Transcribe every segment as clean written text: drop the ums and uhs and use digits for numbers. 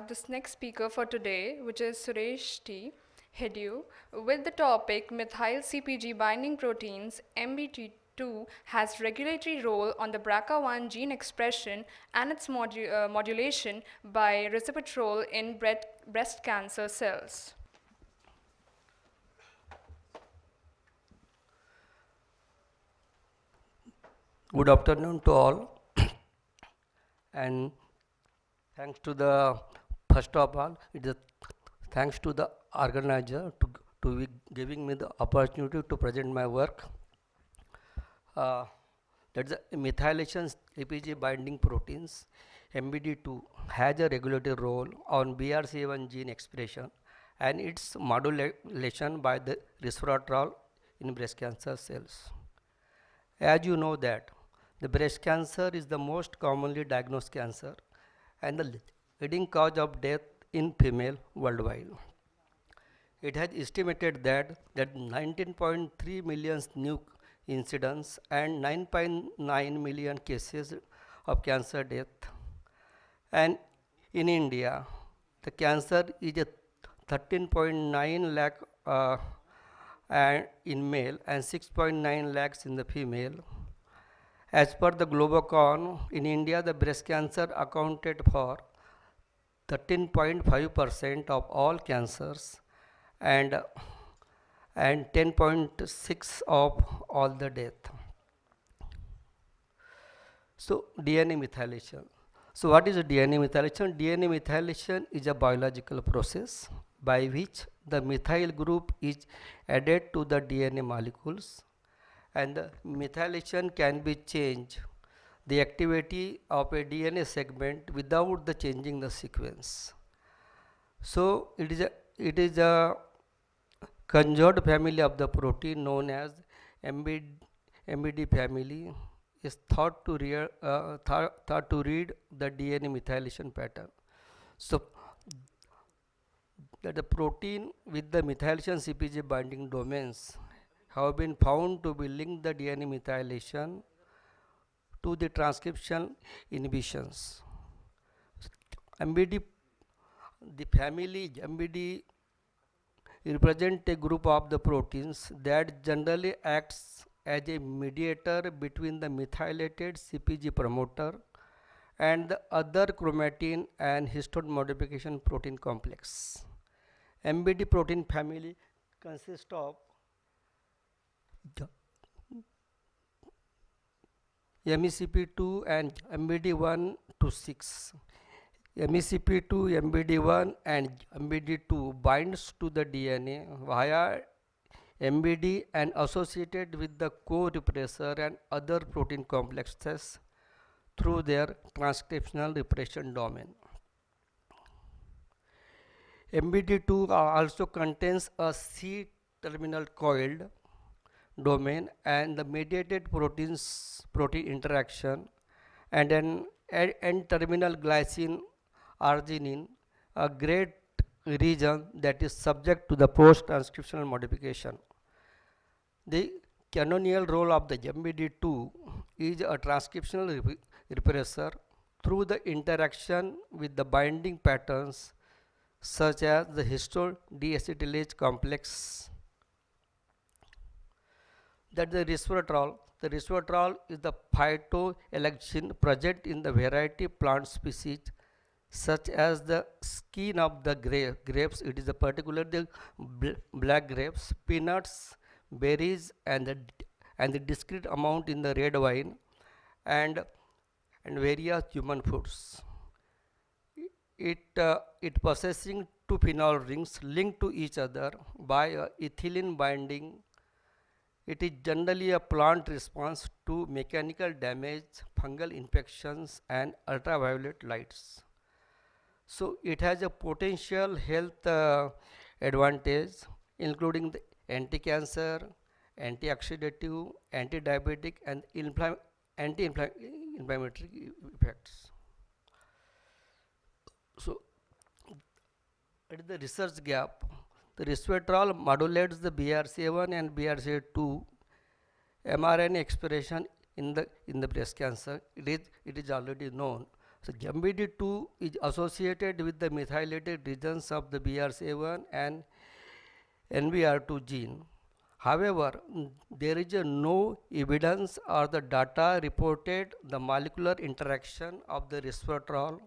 have this next speaker for today, which is Suresh T. Hedau, with the topic Methyl CPG binding proteins. MBD2 has regulatory role on the BRAC1 gene expression and its modulation by resveratrol in breast cancer cells. Good afternoon to all, and thanks to the first of all, it is thanks to the organizer to be giving me the opportunity to present my work. That's the methylation CPG binding proteins. MBD2 has a regulatory role on BRCA1 gene expression and its modulation by the resveratrol in breast cancer cells. As you know that the breast cancer is the most commonly diagnosed cancer and the leading cause of death in female worldwide. It has estimated that 19.3 million new incidents and 9.9 million cases of cancer death. And in India, the cancer is a 13.9 lakh and in male and 6.9 lakhs in the female. As per the Globocon, in India the breast cancer accounted for 13.5% of all cancers and 10.6 of all the death. So DNA methylation. So what is DNA methylation? DNA methylation is a biological process by which the methyl group is added to the DNA molecules, and the methylation can be changed the activity of a DNA segment without the changing the sequence. So it is a conjured family of the protein known as MBD family is thought to read the DNA methylation pattern. So that the protein with the methylation CPG binding domains have been found to be linked the DNA methylation to the transcription inhibitions. MBD, the family MBD represent a group of the proteins that generally acts as a mediator between the methylated CPG promoter and the other chromatin and histone modification protein complex. MBD protein family consists of MECP2 and MBD1 to 6. MECP2, MBD1 and MBD2 binds to the DNA via MBD and associated with the co-repressor and other protein complexes through their transcriptional repression domain. MBD2 also contains a C-terminal coiled domain and the mediated protein interaction and an N-terminal glycine arginine, a great region that is subject to the post-transcriptional modification. The canonical role of the MBD2 is a transcriptional repressor through the interaction with the binding patterns such as the histone deacetylase complex. That the resveratrol is the phytoalexin present in the variety plant species such as the skin of the grapes. It is particularly the black grapes, peanuts, berries, and the discrete amount in the red wine and various human foods. It possessing two phenol rings linked to each other by a ethylene binding. It is generally a plant response to mechanical damage, fungal infections, and ultraviolet lights. So it has a potential health advantage including the anti-cancer, antioxidative, anti-diabetic, and anti-inflammatory effects. So it is the research gap. The resveratrol modulates the BRCA1 and BRCA2 mRNA expression in the breast cancer. It is already known. So MBD2 is associated with the methylated regions of the BRCA1 and NBR2 gene. However, there is no evidence or the data reported the molecular interaction of the resveratrol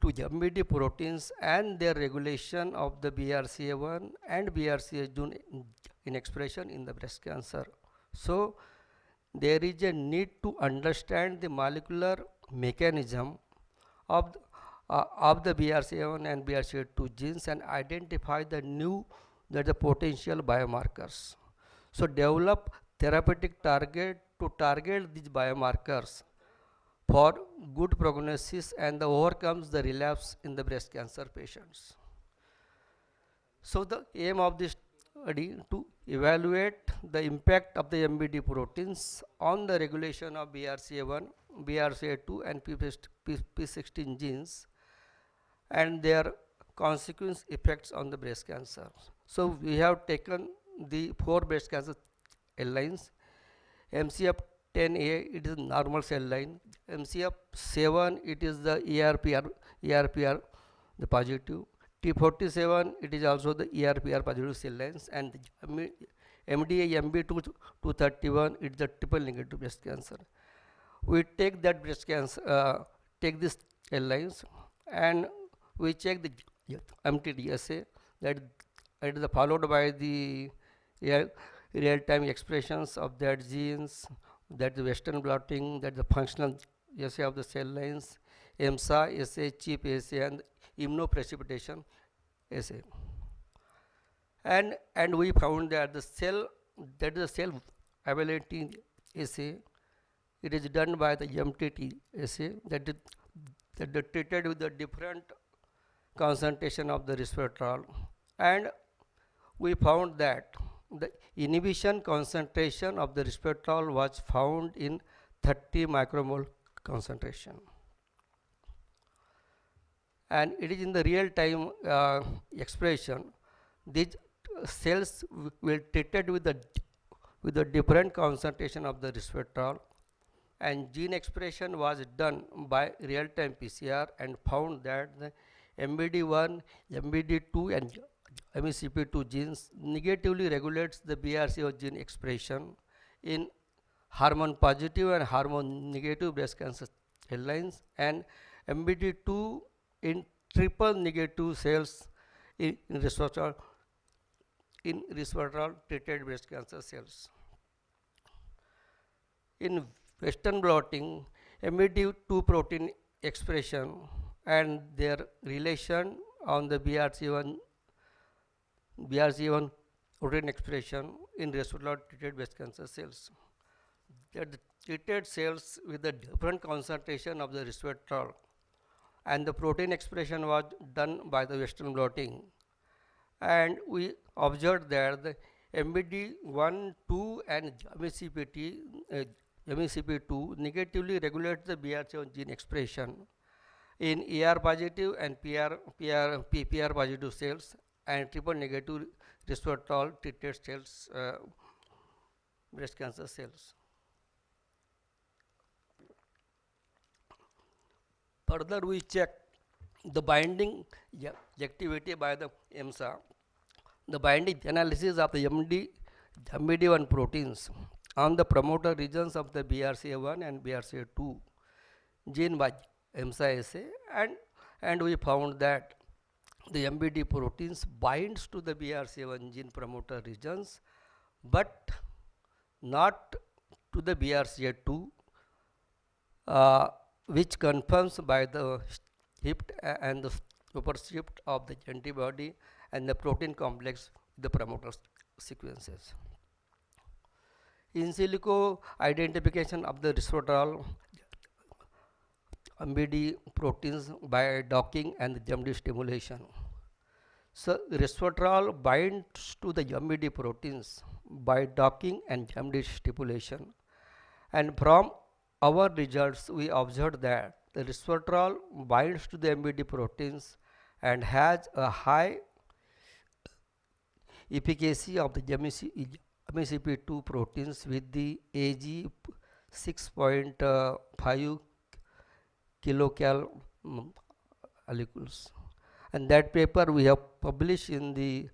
to MBD proteins and their regulation of the BRCA1 and BRCA gene in expression in the breast cancer. So, there is a need to understand the molecular mechanism of the BRCA1 and BRCA2 genes and identify the new that the potential biomarkers. So develop therapeutic target to target these biomarkers for good prognosis and the overcomes the relapse in the breast cancer patients. So the aim of this study to evaluate the impact of the MBD proteins on the regulation of BRCA1, BRCA2 and P16 genes and their consequence effects on the breast cancer. So we have taken the 4 breast cancer cell lines. MCF10A it is normal cell line. MCF7 it is the ERPR the positive. T47 it is also the ERPR positive cell lines, and the MDA MB231 it is the triple negative breast cancer. We take that breast cancer, take this cell lines and we check the MTDSA that it is followed by the real-time expressions of that genes, that the Western blotting, that the functional assay of the cell lines, EMSA assay, CHIP assay and immunoprecipitation assay. And we found that the cell availability assay, it is done by the MTT assay that is treated with the different concentration of the resveratrol, and we found that the inhibition concentration of the resveratrol was found in 30 micromole concentration, and it is in the real time expression. These cells will treated with the different concentration of the resveratrol, and gene expression was done by real time PCR and found that the MBD1, MBD2 and MECP2 genes negatively regulates the BRCA gene expression in hormone positive and hormone negative breast cancer cell lines, and MBD2 in triple negative cells in resveratrol treated breast cancer cells. In Western blotting, MBD2 protein expression and their relation on the BRCA1 protein expression in resveratrol treated breast cancer cells. The treated cells with the different concentration of the resveratrol and the protein expression was done by the Western blotting, and we observed that the MBD1, 2 and MECP2 negatively regulates the BRCA1 gene expression in ER positive and PR positive cells and triple negative resveratrol treated cells, breast cancer cells. Further, we check the binding activity by the EMSA, the binding analysis of the MBD1 proteins on the promoter regions of the BRCA1 and BRCA2 gene by EMSA assay, and we found that the MBD proteins binds to the BRCA1 gene promoter regions but not to the BRCA2, which confirms by the shift and the supershift of the antibody and the protein complex the promoter sequences. In silico identification of the resveratrol MBD proteins by docking and MD stimulation. So resveratrol binds to the MBD proteins by docking and MD stimulation, and from our results we observed that the resveratrol binds to the MBD proteins and has a high efficacy of the MECP2 proteins with the AG 6.5 kilocal molecules. And that paper we have published in the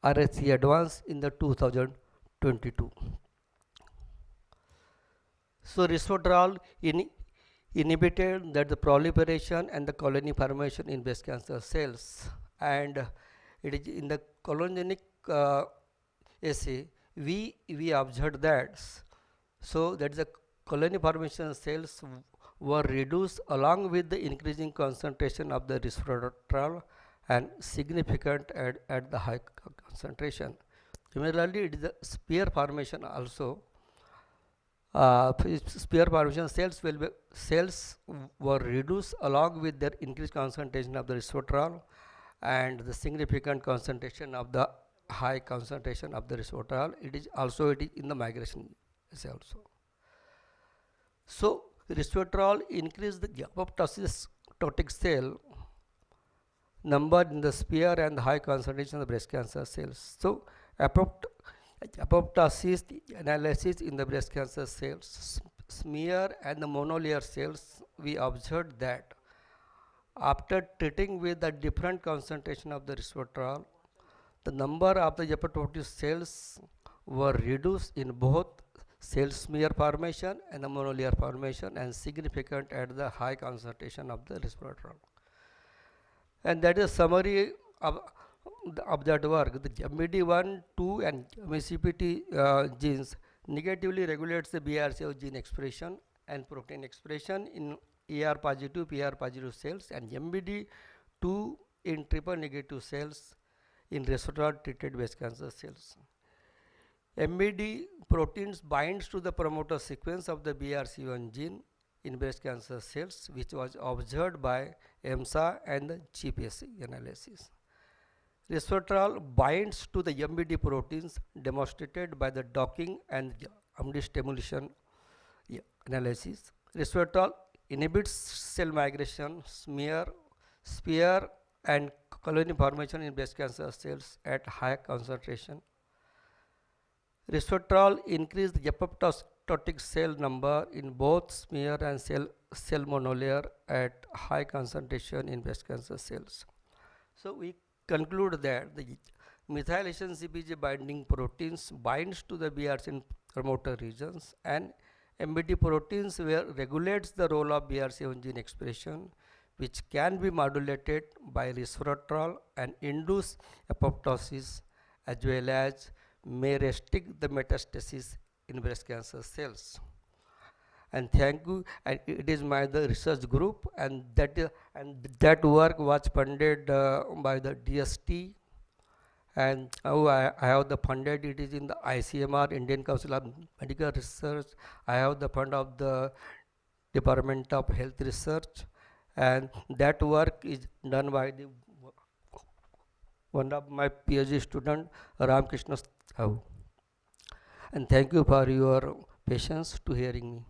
RSC Advance in the 2022. So resveratrol inhibited that the proliferation and the colony formation in breast cancer cells, and it is in the cologenic assay we observed that so that the colony formation cells were reduced along with the increasing concentration of the resveratrol and significant at the high concentration. Similarly, it is the spear formation also. Spear formation cells were reduced along with their increased concentration of the resveratrol and the significant concentration of the high concentration of the resveratrol. It is in the migration assay also. So resveratrol increased the apoptotic cell number in the spear and the high concentration of breast cancer cells. So apoptosis analysis in the breast cancer cells, smear and the monolayer cells, we observed that after treating with the different concentration of the resveratrol, the number of the apoptotic cells were reduced in both cell smear formation and the monolayer formation and significant at the high concentration of the resveratrol. And that is summary of that work. The MBD1, 2 and MCPT genes negatively regulates the BRCA gene expression and protein expression in AR positive, PR positive cells, and MBD2 in triple negative cells in resveratrol treated breast cancer cells. MBD proteins binds to the promoter sequence of the BRCA1 gene in breast cancer cells, which was observed by EMSA and the GPSC analysis. Resveratrol binds to the MBD proteins demonstrated by the docking and MD stimulation analysis. Resveratrol inhibits cell migration, spear and colony formation in breast cancer cells at high concentration. Resveratrol increased the apoptotic cell number in both smear and cell monolayer at high concentration in breast cancer cells. So we conclude that the methylation CPG binding proteins binds to the BRCA promoter regions, and MBD proteins regulates the role of BRCA1 gene expression, which can be modulated by resveratrol and induce apoptosis, as well as may restrict the metastasis in breast cancer cells. And thank you. And it is the research group, and that work was funded by the DST, and I have the funded. It is in the ICMR, Indian Council of Medical Research. I have the fund of the Department of Health Research, and that work is done by one of my PhD student, Ramkrishna. And thank you for your patience to hearing me.